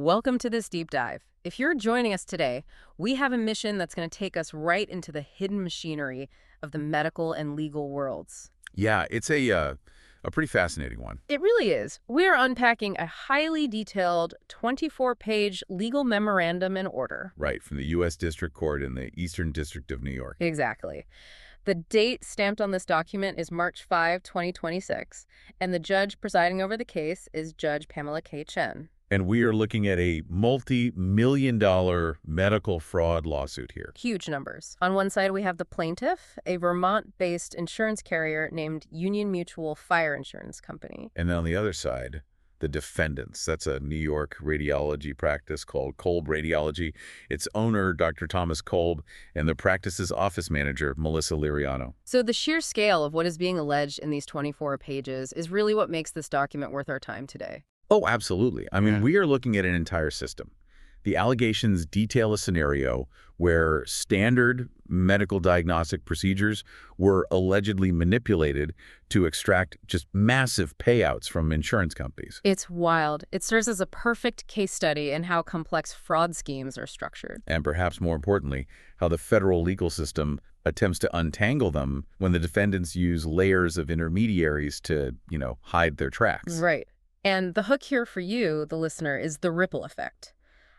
Welcome to this deep dive. If you're joining us today, we have a mission that's going to take us right into the hidden machinery of the medical and legal worlds. Yeah, it's a pretty fascinating one. It really is. We're unpacking a highly detailed 24-page legal memorandum in order. Right, from the U.S. District Court in the Eastern District of New York. Exactly. The date stamped on this document is March 5, 2026, and the judge presiding over the case is Judge Pamela K. Chen. And we are looking at a multi-million-dollar medical fraud lawsuit here. Huge numbers. On one side, we have the plaintiff, a Vermont-based insurance carrier named Union Mutual Fire Insurance Company. And then on the other side, the defendants. That's a New York radiology practice called Kolb Radiology. Its owner, Dr. Thomas Kolb, and the practice's office manager, Melissa Liriano. So the sheer scale of what is being alleged in these 24 pages is really what makes this document worth our time today. Oh, absolutely. I mean, we are looking at an entire system. The allegations detail a scenario where standard medical diagnostic procedures were allegedly manipulated to extract just massive payouts from insurance companies. It's wild. It serves as a perfect case study in how complex fraud schemes are structured. And perhaps more importantly, how the federal legal system attempts to untangle them when the defendants use layers of intermediaries to, hide their tracks. Right. And the hook here for you, the listener, is the ripple effect.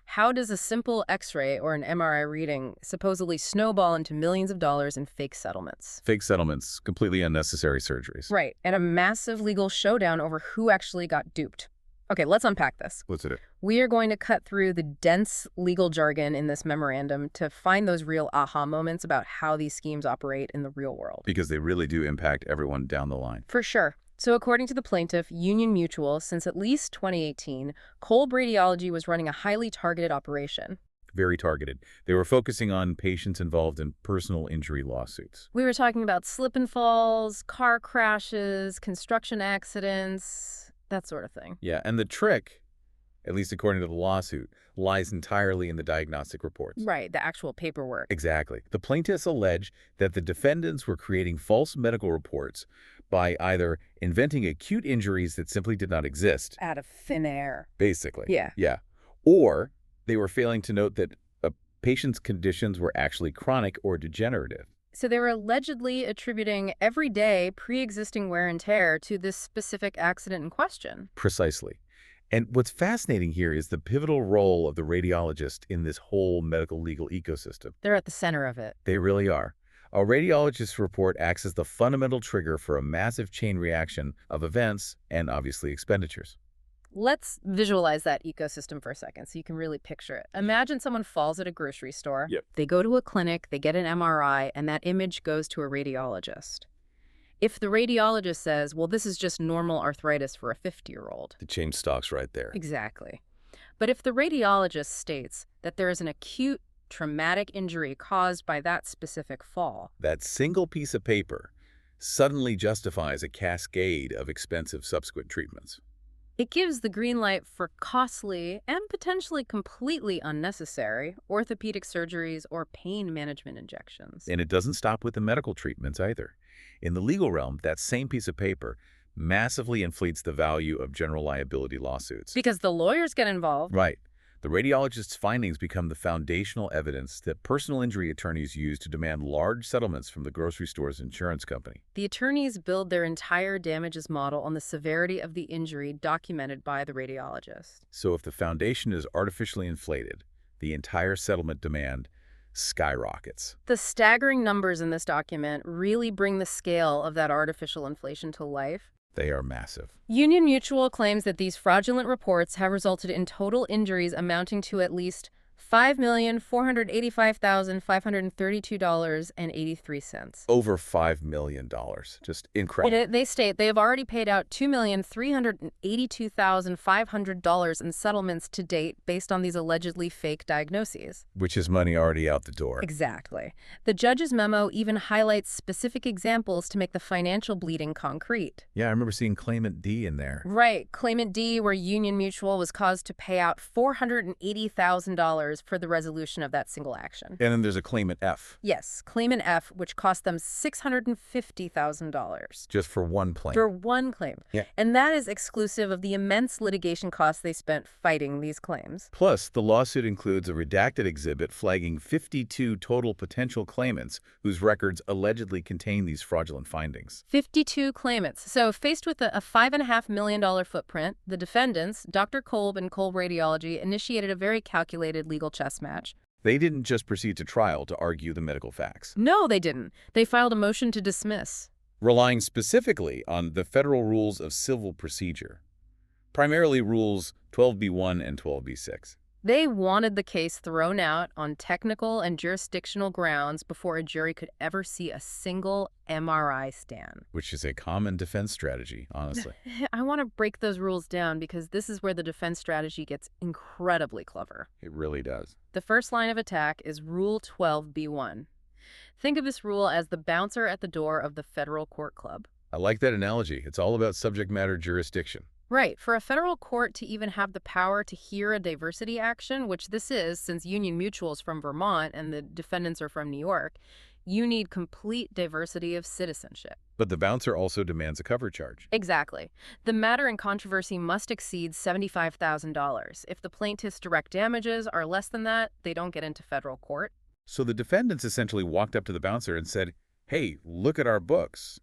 How does a simple X-ray or an MRI reading supposedly snowball into millions of dollars in fake settlements? Fake settlements, completely unnecessary surgeries. Right, and a massive legal showdown over who actually got duped. Okay, let's unpack this. Let's do it. We are going to cut through the dense legal jargon in this memorandum to find those real aha moments about how these schemes operate in the real world. Because they really do impact everyone down the line. For sure. So according to the plaintiff, Union Mutual, since at least 2018, Kolb Radiology was running a highly targeted operation. Very targeted. They were focusing on patients involved in personal injury lawsuits. We were talking about slip and falls, car crashes, construction accidents, that sort of thing. Yeah, and the trick, at least according to the lawsuit, lies entirely in the diagnostic reports. Right, the actual paperwork. Exactly. The plaintiffs allege that the defendants were creating false medical reports by either inventing acute injuries that simply did not exist. Out of thin air. Basically. Yeah. Yeah. Or they were failing to note that a patient's conditions were actually chronic or degenerative. So they were allegedly attributing everyday pre-existing wear and tear to this specific accident in question. Precisely. And what's fascinating here is the pivotal role of the radiologist in this whole medical legal ecosystem. They're at the center of it. They really are. A radiologist's report acts as the fundamental trigger for a massive chain reaction of events and obviously expenditures. Let's visualize that ecosystem for a second so you can really picture it. Imagine someone falls at a grocery store. Yep. They go to a clinic, they get an MRI, and that image goes to a radiologist. If the radiologist says, well, this is just normal arthritis for a 50-year-old. The chain stops right there. Exactly. But if the radiologist states that there is an acute traumatic injury caused by that specific fall, that single piece of paper suddenly justifies a cascade of expensive subsequent treatments. it gives the green light for costly and potentially completely unnecessary orthopedic surgeries or pain management injections. And it doesn't stop with the medical treatments either. In the legal realm, that same piece of paper massively inflates the value of general liability lawsuits. Because the lawyers get involved. Right. The radiologist's findings become the foundational evidence that personal injury attorneys use to demand large settlements from the grocery store's insurance company. The attorneys build their entire damages model on the severity of the injury documented by the radiologist. So if the foundation is artificially inflated, the entire settlement demand skyrockets. The staggering numbers in this document really bring the scale of that artificial inflation to life. They are massive. Union Mutual claims that these fraudulent reports have resulted in total injuries amounting to at least $5,485,532.83. Over $5 million. Just incredible. They state they have already paid out $2,382,500 in settlements to date based on these allegedly fake diagnoses. Which is money already out the door. Exactly. The judge's memo even highlights specific examples to make the financial bleeding concrete. Yeah, I remember seeing Claimant D in there. Right. Claimant D, where Union Mutual was caused to pay out $480,000 for the resolution of that single action. And then there's a claimant F. Yes, claimant F, which cost them $650,000. Just for one claim. For one claim. Yeah. And that is exclusive of the immense litigation costs they spent fighting these claims. Plus, the lawsuit includes a redacted exhibit flagging 52 total potential claimants whose records allegedly contain these fraudulent findings. 52 claimants. So faced with a $5.5 million footprint, the defendants, Dr. Kolb and Kolb Radiology, initiated a very calculated legal chess match. They didn't just proceed to trial to argue the medical facts, No, they didn't. They filed a motion to dismiss. relying specifically on the federal rules of civil procedure, primarily rules 12b1 and 12b6. They wanted the case thrown out on technical and jurisdictional grounds before a jury could ever see a single MRI scan. Which is a common defense strategy, honestly. I want to break those rules down because this is where the defense strategy gets incredibly clever. It really does. The first line of attack is Rule 12b1. Think of this rule as the bouncer at the door of the federal court club. I like that analogy. It's all about subject matter jurisdiction. Right. For a federal court to even have the power to hear a diversity action, which this is since Union Mutual is from Vermont and the defendants are from New York, you need complete diversity of citizenship. But the bouncer also demands a cover charge. Exactly. The matter in controversy must exceed $75,000. If the plaintiff's direct damages are less than that, they don't get into federal court. So the defendants essentially walked up to the bouncer and said, "Hey, look at our books.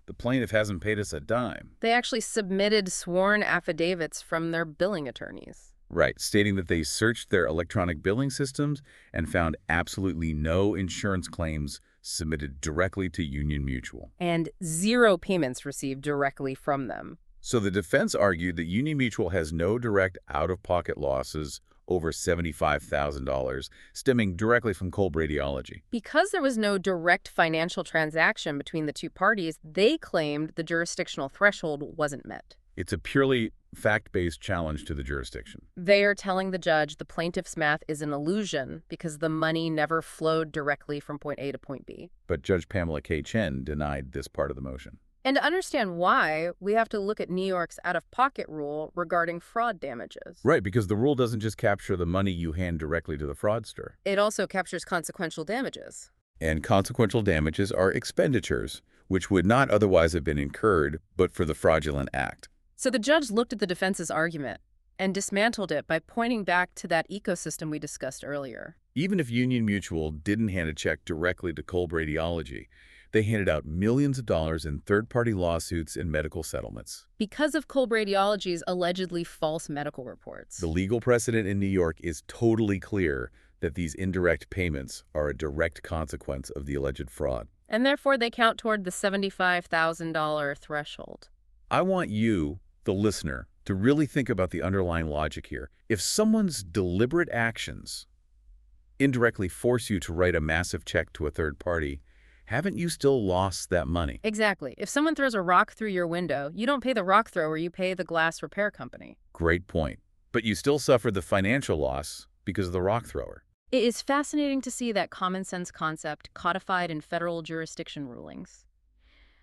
The plaintiff hasn't paid us a dime." They actually submitted sworn affidavits from their billing attorneys. Right, stating that they searched their electronic billing systems and found absolutely no insurance claims submitted directly to Union Mutual. And 0 payments received directly from them. So the defense argued that Union Mutual has no direct out-of-pocket losses over $75,000 stemming directly from Kolb Radiology. Because there was no direct financial transaction between the two parties, they claimed the jurisdictional threshold wasn't met. It's a purely fact-based challenge to the jurisdiction. They are telling the judge the plaintiff's math is an illusion because the money never flowed directly from point A to point B. But Judge Pamela K. Chen denied this part of the motion. And to understand why, we have to look at New York's out-of-pocket rule regarding fraud damages. Right, because the rule doesn't just capture the money you hand directly to the fraudster. It also captures consequential damages. And consequential damages are expenditures, which would not otherwise have been incurred but for the fraudulent act. So the judge looked at the defense's argument and dismantled it by pointing back to that ecosystem we discussed earlier. Even if Union Mutual didn't hand a check directly to Kolb Radiology, they handed out millions of dollars in third-party lawsuits and medical settlements. Because of Kolb Radiology's allegedly false medical reports. The legal precedent in New York is totally clear that these indirect payments are a direct consequence of the alleged fraud. And therefore they count toward the $75,000 threshold. I want you, the listener, to really think about the underlying logic here. If someone's deliberate actions indirectly force you to write a massive check to a third party, haven't you still lost that money? Exactly. If someone throws a rock through your window, you don't pay the rock thrower, you pay the glass repair company. Great point. But you still suffer the financial loss because of the rock thrower. It is fascinating to see that common sense concept codified in federal jurisdiction rulings.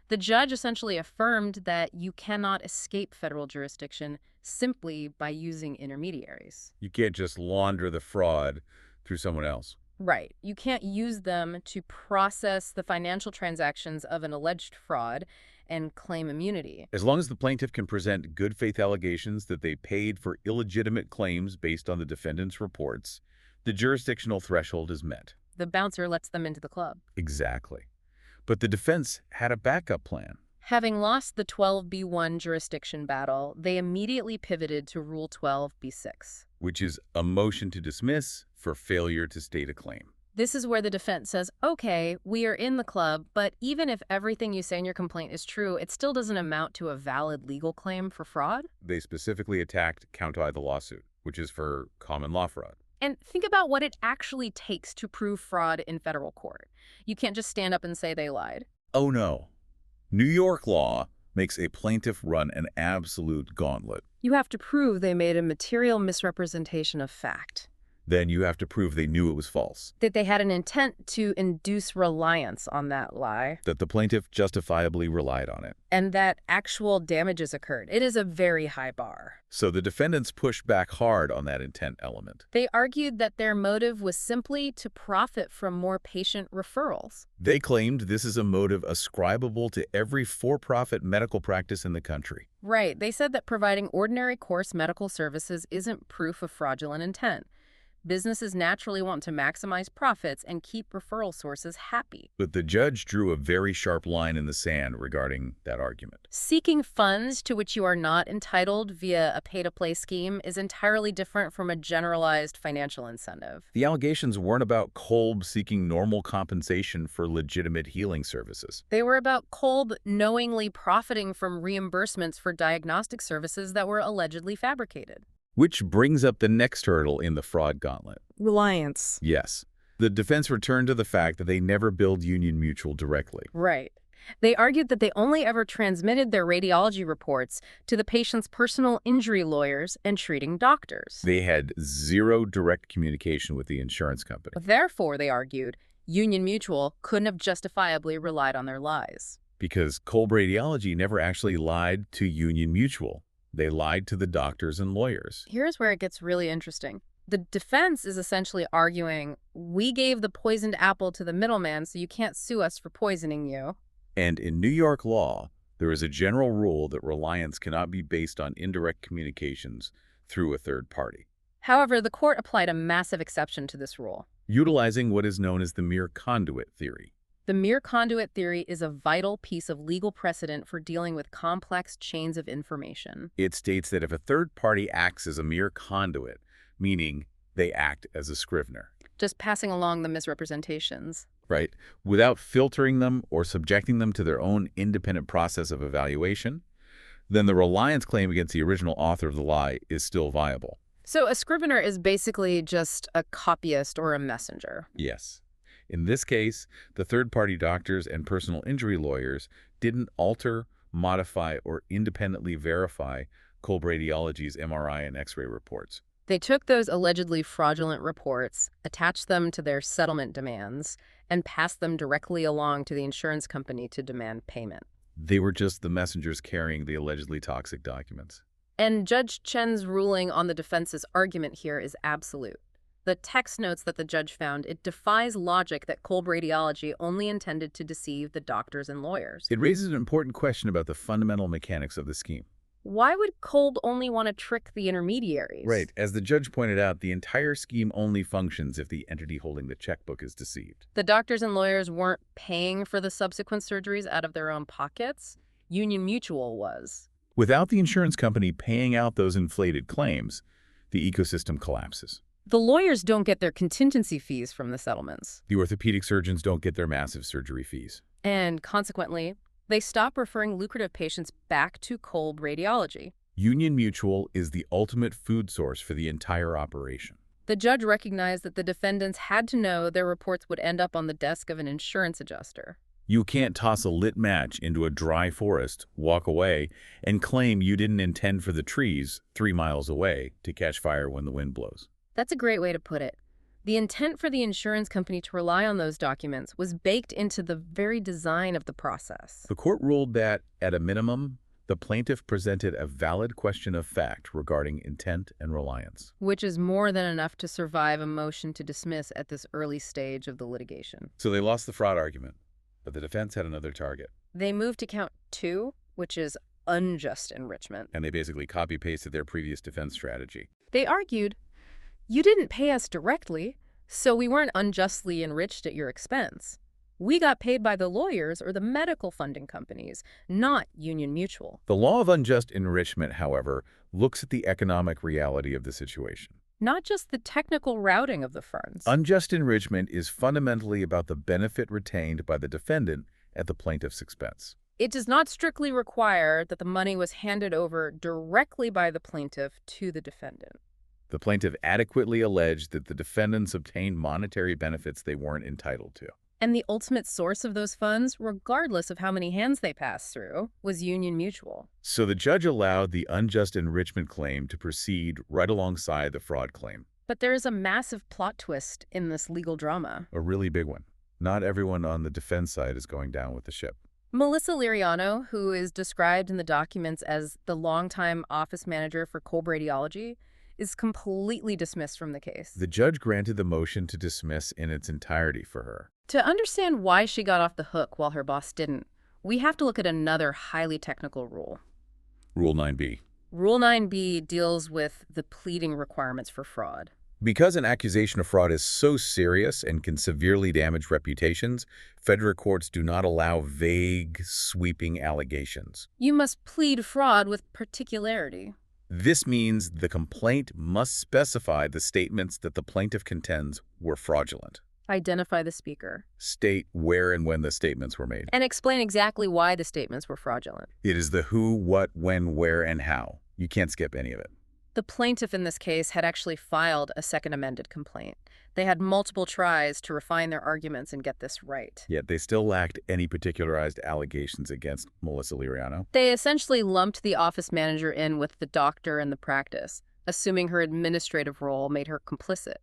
The judge essentially affirmed that you cannot escape federal jurisdiction simply by using intermediaries. You can't just launder the fraud through someone else. Right. You can't use them to process the financial transactions of an alleged fraud and claim immunity. As long as the plaintiff can present good faith allegations that they paid for illegitimate claims based on the defendant's reports, the jurisdictional threshold is met. The bouncer lets them into the club. Exactly. But the defense had a backup plan. Having lost the 12b1 jurisdiction battle, they immediately pivoted to Rule 12b6. Which is a motion to dismiss for failure to state a claim. This is where the defense says, okay, we are in the club, but even if everything you say in your complaint is true, it still doesn't amount to a valid legal claim for fraud. They specifically attacked Count I the lawsuit, which is for common law fraud. And think about what it actually takes to prove fraud in federal court. You can't just stand up and say they lied. Oh no. New York law makes a plaintiff run an absolute gauntlet. You have to prove they made a material misrepresentation of fact. then you have to prove they knew it was false, That they had an intent to induce reliance on that lie, that the plaintiff justifiably relied on it. and that actual damages occurred. It is a very high bar. So the defendants pushed back hard on that intent element. They argued that their motive was simply to profit from more patient referrals. They claimed this is a motive ascribable to every for-profit medical practice in the country. Right. They said that providing ordinary course medical services isn't proof of fraudulent intent. Businesses naturally want to maximize profits and keep referral sources happy. But the judge drew a very sharp line in the sand regarding that argument. Seeking funds to which you are not entitled via a pay-to-play scheme is entirely different from a generalized financial incentive. The allegations weren't about Kolb seeking normal compensation for legitimate healing services. They were about Kolb knowingly profiting from reimbursements for diagnostic services that were allegedly fabricated. Which brings up the next hurdle in the fraud gauntlet. Reliance. Yes. The defense returned to the fact that they never billed Union Mutual directly. Right. They argued that they only ever transmitted their radiology reports to the patient's personal injury lawyers and treating doctors. They had zero direct communication with the insurance company. Therefore, they argued, Union Mutual couldn't have justifiably relied on their lies. Because Kolb Radiology never actually lied to Union Mutual. They lied to the doctors and lawyers. Here's where it gets really interesting. The defense is essentially arguing, we gave the poisoned apple to the middleman, so you can't sue us for poisoning you. And in New York law, there is a general rule that reliance cannot be based on indirect communications through a third party. However, the court applied a massive exception to this rule. Utilizing what is known as the mere conduit theory. The mere conduit theory is a vital piece of legal precedent for dealing with complex chains of information. It states that if a third party acts as a mere conduit, meaning they act as a scrivener, just passing along the misrepresentations, right, without filtering them or subjecting them to their own independent process of evaluation, then the reliance claim against the original author of the lie is still viable. So a scrivener is basically just a copyist or a messenger. Yes. In this case, the third-party doctors and personal injury lawyers didn't alter, modify, or independently verify Kolb Radiology's MRI and X-ray reports. They took those allegedly fraudulent reports, attached them to their settlement demands, and passed them directly along to the insurance company to demand payment. They were just the messengers carrying the allegedly toxic documents. And Judge Chen's ruling on the defense's argument here is absolute. The text notes that the judge found it defies logic that Kolb Radiology only intended to deceive the doctors and lawyers. It raises an important question about the fundamental mechanics of the scheme. Why would Kolb only want to trick the intermediaries? Right. As the judge pointed out, the entire scheme only functions if the entity holding the checkbook is deceived. The doctors and lawyers weren't paying for the subsequent surgeries out of their own pockets. Union Mutual was. Without the insurance company paying out those inflated claims, the ecosystem collapses. The lawyers don't get their contingency fees from the settlements. The orthopedic surgeons don't get their massive surgery fees. And consequently, they stop referring lucrative patients back to Kolb Radiology. Union Mutual is the ultimate food source for the entire operation. The judge recognized that the defendants had to know their reports would end up on the desk of an insurance adjuster. You can't toss a lit match into a dry forest, walk away, and claim you didn't intend for the trees 3 miles away to catch fire when the wind blows. That's a great way to put it. The intent for the insurance company to rely on those documents was baked into the very design of the process. The court ruled that, at a minimum, the plaintiff presented a valid question of fact regarding intent and reliance. Which is more than enough to survive a motion to dismiss at this early stage of the litigation. So they lost the fraud argument, but the defense had another target. They moved to count 2, which is unjust enrichment. And they basically copy-pasted their previous defense strategy. They argued, you didn't pay us directly, so we weren't unjustly enriched at your expense. We got paid by the lawyers or the medical funding companies, not Union Mutual. The law of unjust enrichment, however, looks at the economic reality of the situation. Not just the technical routing of the funds. Unjust enrichment is fundamentally about the benefit retained by the defendant at the plaintiff's expense. It does not strictly require that the money was handed over directly by the plaintiff to the defendant. The plaintiff adequately alleged that the defendants obtained monetary benefits they weren't entitled to. And the ultimate source of those funds, regardless of how many hands they passed through, was Union Mutual. So the judge allowed the unjust enrichment claim to proceed right alongside the fraud claim. But there is a massive plot twist in this legal drama. A really big one. Not everyone on the defense side is going down with the ship. Melissa Liriano, who is described in the documents as the longtime office manager for Kolb Radiology, is completely dismissed from the case. The judge granted the motion to dismiss in its entirety for her. To understand why she got off the hook while her boss didn't, we have to look at another highly technical rule. Rule 9b. Rule 9b deals with the pleading requirements for fraud. Because an accusation of fraud is so serious and can severely damage reputations, federal courts do not allow vague, sweeping allegations. You must plead fraud with particularity. This means the complaint must specify the statements that the plaintiff contends were fraudulent. Identify the speaker. State where and when the statements were made. And explain exactly why the statements were fraudulent. It is the who, what, when, where, and how. You can't skip any of it. The plaintiff in this case had actually filed a second amended complaint. They had multiple tries to refine their arguments and get this right. Yet they still lacked any particularized allegations against Melissa Liriano. They essentially lumped the office manager in with the doctor and the practice, assuming her administrative role made her complicit.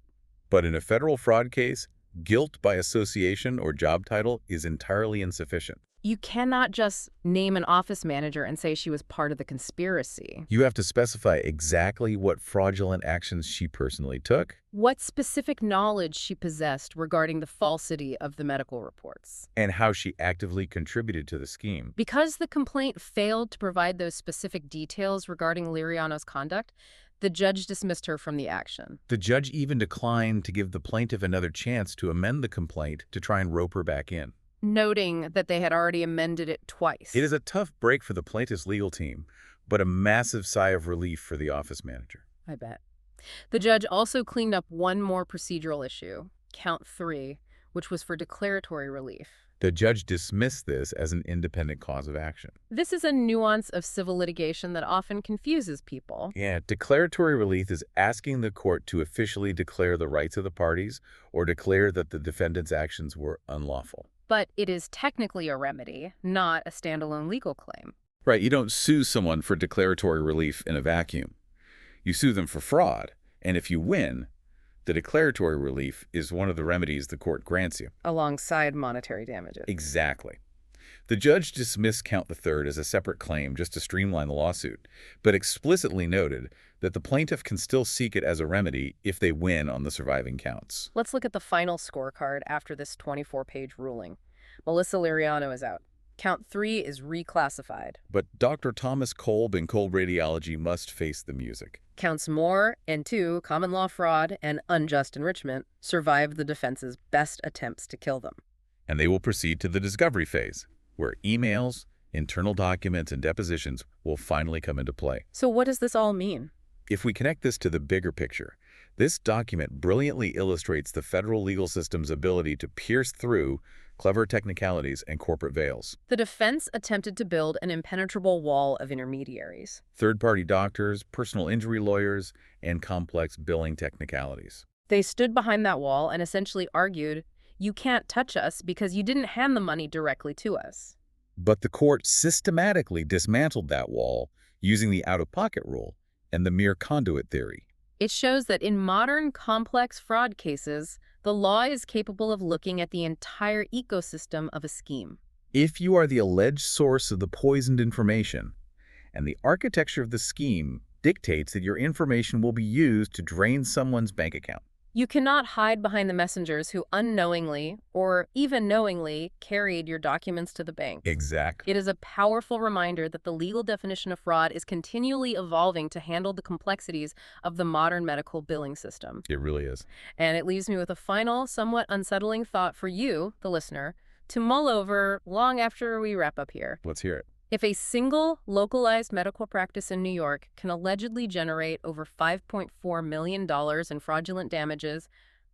But in a federal fraud case, guilt by association or job title is entirely insufficient. You cannot just name an office manager and say she was part of the conspiracy. You have to specify exactly what fraudulent actions she personally took, What specific knowledge she possessed regarding the falsity of the medical reports. and how she actively contributed to the scheme. Because the complaint failed to provide those specific details regarding Liriano's conduct, the judge dismissed her from the action. The judge even declined to give the plaintiff another chance to amend the complaint to try and rope her back in. Noting that they had already amended it twice. It is a tough break for the plaintiff's legal team, but a massive sigh of relief for the office manager. I bet. The judge also cleaned up one more procedural issue, count 3, which was for declaratory relief. The judge dismissed this as an independent cause of action. This is a nuance of civil litigation that often confuses people. Yeah, declaratory relief is asking the court to officially declare the rights of the parties or declare that the defendant's actions were unlawful. But it is technically a remedy, not a standalone legal claim. Right, you don't sue someone for declaratory relief in a vacuum. You sue them for fraud, and if you win, the declaratory relief is one of the remedies the court grants you. Alongside monetary damages. Exactly. The judge dismissed count the third as a separate claim just to streamline the lawsuit, but explicitly noted that the plaintiff can still seek it as a remedy if they win on the surviving counts. Let's look at the final scorecard after this 24-page ruling. Melissa Liriano is out. Count 3 is reclassified. But Dr. Thomas Kolb and Kolb Radiology must face the music. Counts more and 2, common law fraud and unjust enrichment, survived the defense's best attempts to kill them. And they will proceed to the discovery phase, where emails, internal documents, and depositions will finally come into play. So what does this all mean? If we connect this to the bigger picture, this document brilliantly illustrates the federal legal system's ability to pierce through clever technicalities and corporate veils. The defense attempted to build an impenetrable wall of intermediaries. Third-party doctors, personal injury lawyers, and complex billing technicalities. They stood behind that wall and essentially argued, you can't touch us because you didn't hand the money directly to us. But the court systematically dismantled that wall using the out-of-pocket rule and the mere conduit theory. It shows that in modern complex fraud cases, the law is capable of looking at the entire ecosystem of a scheme. If you are the alleged source of the poisoned information, and the architecture of the scheme dictates that your information will be used to drain someone's bank account. You cannot hide behind the messengers who unknowingly or even knowingly carried your documents to the bank. Exactly. It is a powerful reminder that the legal definition of fraud is continually evolving to handle the complexities of the modern medical billing system. It really is. And it leaves me with a final, somewhat unsettling thought for you, the listener, to mull over long after we wrap up here. Let's hear it. If a single localized medical practice in New York can allegedly generate over $5.4 million in fraudulent damages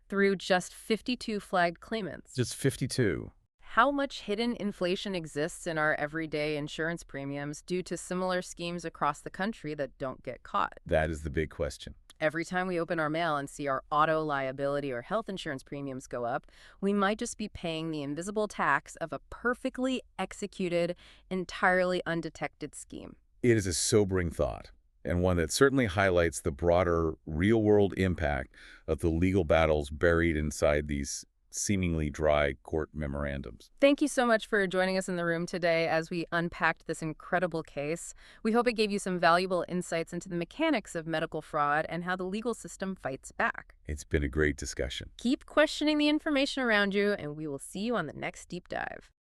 through just 52 flagged claimants, Just 52. how much hidden inflation exists in our everyday insurance premiums due to similar schemes across the country that don't get caught? That is the big question. Every time we open our mail and see our auto liability or health insurance premiums go up, we might just be paying the invisible tax of a perfectly executed, entirely undetected scheme. It is a sobering thought. and one that certainly highlights the broader real-world impact of the legal battles buried inside these seemingly dry court memorandums. Thank you so much for joining us in the room today as we unpacked this incredible case. We hope it gave you some valuable insights into the mechanics of medical fraud and how the legal system fights back. It's been a great discussion. Keep questioning the information around you, and we will see you on the next deep dive.